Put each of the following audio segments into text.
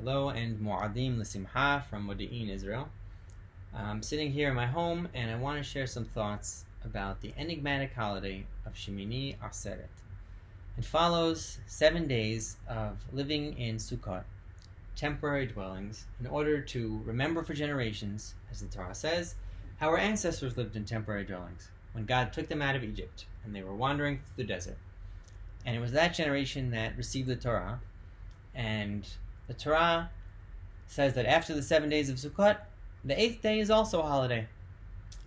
Hello and Mu'adim L'Simha from Modi'in, Israel. I'm sitting here in my home and I want to share some thoughts about the enigmatic holiday of Shemini Aseret. It follows 7 days of living in Sukkot, temporary dwellings, in order to remember for generations, as the Torah says, how our ancestors lived in temporary dwellings when God took them out of Egypt and they were wandering through the desert. And it was that generation that received the Torah, and the Torah says that after the 7 days of Sukkot, the 8th day is also a holiday,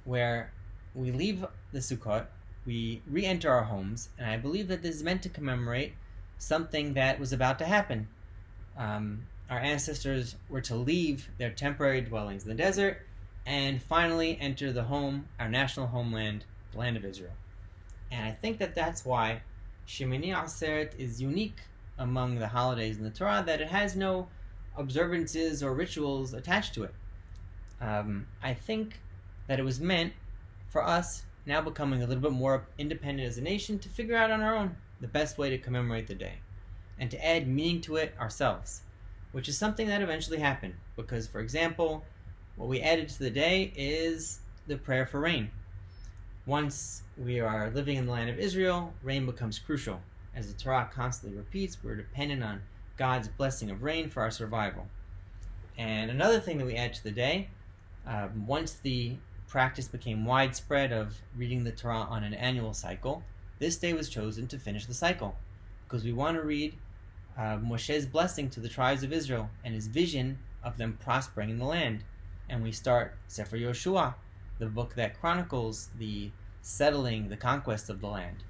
where we leave the Sukkot, we re-enter our homes, and I believe that this is meant to commemorate something that was about to happen. Our ancestors were to leave their temporary dwellings in the desert and finally enter the home, our national homeland, the land of Israel. And I think that that's why Shemini Aseret is unique among the holidays in the Torah, that it has no observances or rituals attached to it. I think that it was meant for us, now becoming a little bit more independent as a nation, to figure out on our own the best way to commemorate the day and to add meaning to it ourselves, which is something that eventually happened. Because, for example, what we added to the day is the prayer for rain. Once we are living in the land of Israel, rain becomes crucial. As the Torah constantly repeats, we're dependent on God's blessing of rain for our survival. And another thing that we add to the day, once the practice became widespread of reading the Torah on an annual cycle, this day was chosen to finish the cycle, because we want to read Moshe's blessing to the tribes of Israel and his vision of them prospering in the land. And we start Sefer Yoshua, the book that chronicles the settling, the conquest of the land.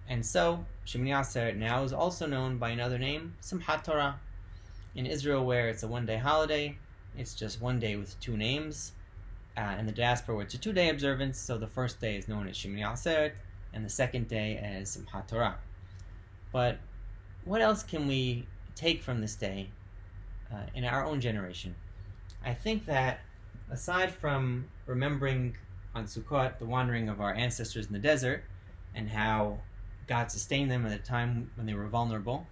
And so, Shemini Aseret now is also known by another name, Simchat Torah. In Israel, where it's a one-day holiday, it's just one day with two names. In the diaspora, where it's a 2-day observance, so the first day is known as Shemini Aseret, and the second day as Simchat Torah. But what else can we take from this day in our own generation? I think that aside from remembering on Sukkot the wandering of our ancestors in the desert and how God sustained them at a time when they were vulnerable,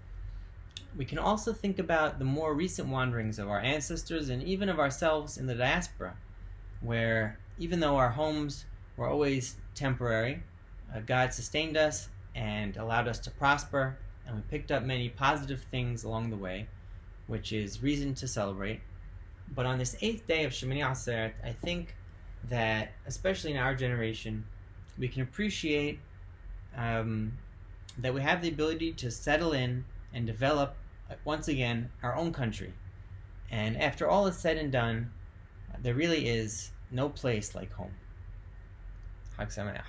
we can also think about the more recent wanderings of our ancestors and even of ourselves in the diaspora, where even though our homes were always temporary, God sustained us and allowed us to prosper, and we picked up many positive things along the way, which is reason to celebrate. But on this 8th day of Shemini Aseret, I think that, especially in our generation, we can appreciate that we have the ability to settle in and develop, once again, our own country. And after all is said and done, there really is no place like home. Chag Sameach.